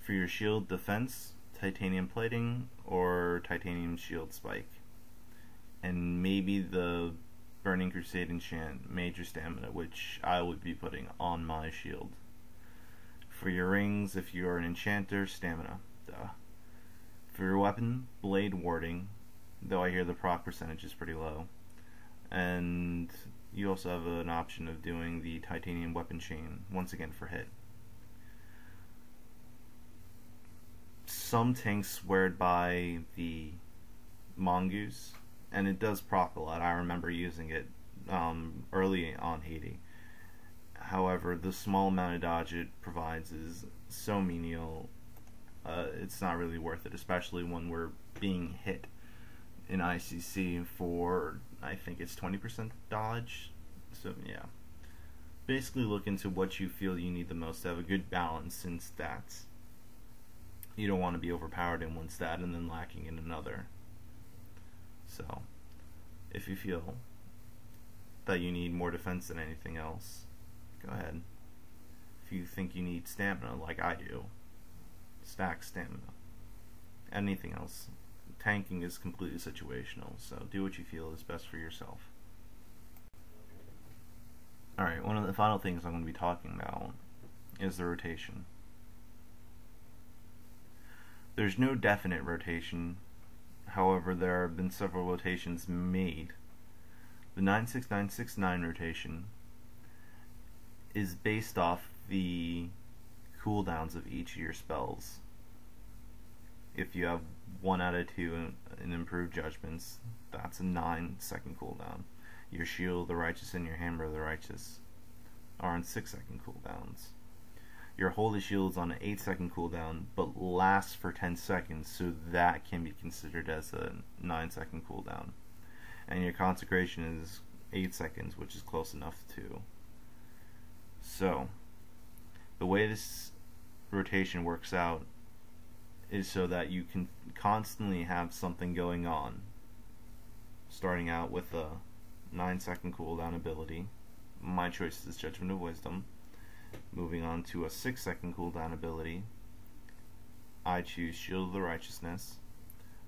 For your shield defense, titanium plating or titanium shield spike. And maybe the Burning Crusade enchant, major stamina, which I would be putting on my shield. For your rings, if you are an enchanter, stamina. Duh. For your weapon, blade warding, though I hear the proc percentage is pretty low. And you also have an option of doing the titanium weapon chain, once again for hit. Some tanks swear by the mongoose, and it does proc a lot. I remember using it early on Haiti. However, the small amount of dodge it provides is so menial, it's not really worth it, especially when we're being hit in ICC for, I think it's 20% dodge. So yeah, basically look into what you feel you need the most to have a good balance in stats. You don't want to be overpowered in one stat and then lacking in another. So if you feel that you need more defense than anything else, go ahead. If you think you need stamina like I do, stack stamina. Anything else, tanking is completely situational, so do what you feel is best for yourself. Alright, one of the final things I'm going to be talking about is the rotation. There's no definite rotation, however there have been several rotations made. The 96969 rotation is based off the cooldowns of each of your spells. If you have 1 out of 2 in improved judgments, that's a 9-second cooldown. Your shield, the righteous, and your hammer, the righteous, are on 6-second cooldowns. Your holy shield is on an 8-second cooldown, but lasts for 10 seconds, so that can be considered as a 9-second cooldown. And your consecration is 8 seconds, which is close enough too. So, the way this rotation works out is so that you can constantly have something going on. Starting out with a 9-second cooldown ability. My choice is Judgment of Wisdom. Moving on to a 6-second cooldown ability, I choose Shield of the Righteousness,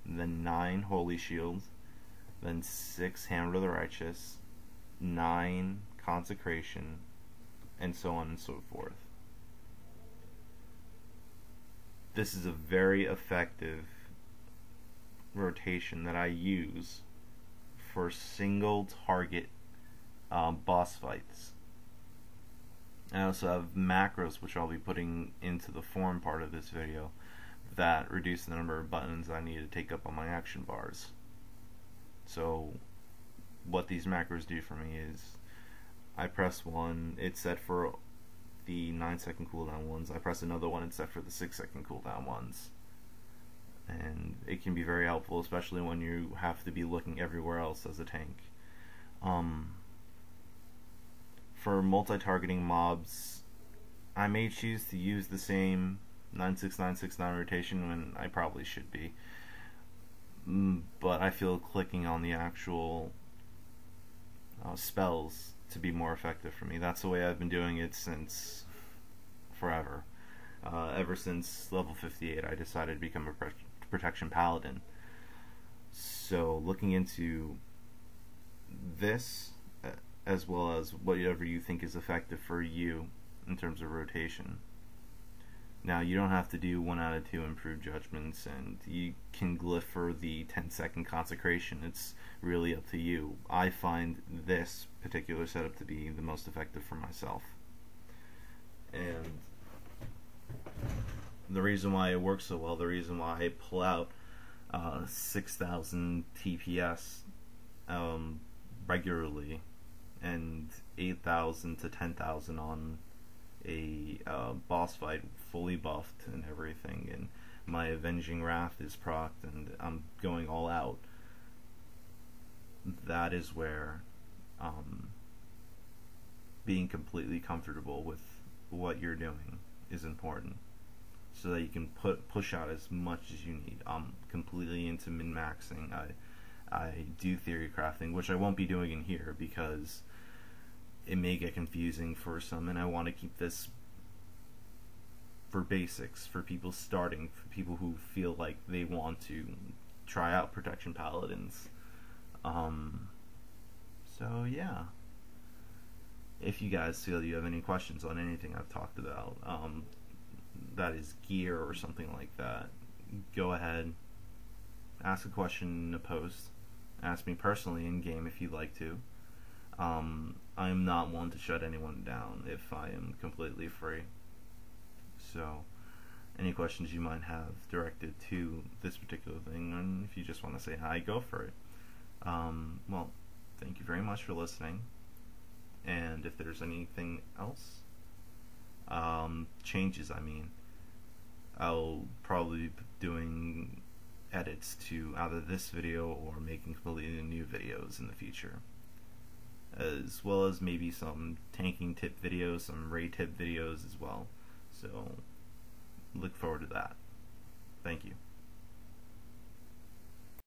then 9 Holy Shield, then 6 Hammer of the Righteous, 9 Consecration, and so on and so forth. This is a very effective rotation that I use for single target boss fights. I also have macros, which I'll be putting into the form part of this video, that reduce the number of buttons I need to take up on my action bars. So what these macros do for me is I press one, it's set for the 9-second cooldown ones. I press another one, it's set for the 6-second cooldown ones. And it can be very helpful, especially when you have to be looking everywhere else as a tank. For multi-targeting mobs, I may choose to use the same 96969 rotation when I probably should be. But I feel clicking on the actual spells to be more effective for me. That's the way I've been doing it since forever. Ever since level 58 I decided to become a protection paladin. So looking into this, as well as whatever you think is effective for you in terms of rotation. Now, you don't have to do 1 out of 2 improved judgments, and you can glyph for the 10-second consecration. It's really up to you. I find this particular setup to be the most effective for myself. And the reason why it works so well, the reason why I pull out 6,000 TPS regularly, and 8,000 to 10,000 on a boss fight, fully buffed and everything, and my Avenging Wrath is procced and I'm going all out. That is where being completely comfortable with what you're doing is important, so that you can push out as much as you need. I'm completely into min-maxing. I do theory crafting, which I won't be doing in here because it may get confusing for some, and I want to keep this for basics, for people starting, for people who feel like they want to try out Protection Paladins. So yeah, if you guys feel you have any questions on anything I've talked about, that is gear or something like that, go ahead, ask a question in a post, ask me personally in game if you'd like to. I am not one to shut anyone down if I am completely free. So, any questions you might have directed to this particular thing, and if you just want to say hi, go for it. Well, thank you very much for listening. And if there's anything else, changes, I'll probably be doing edits to either this video or making completely new videos in the future, as well as maybe some tanking tip videos, some raid tip videos as well. So look forward to that.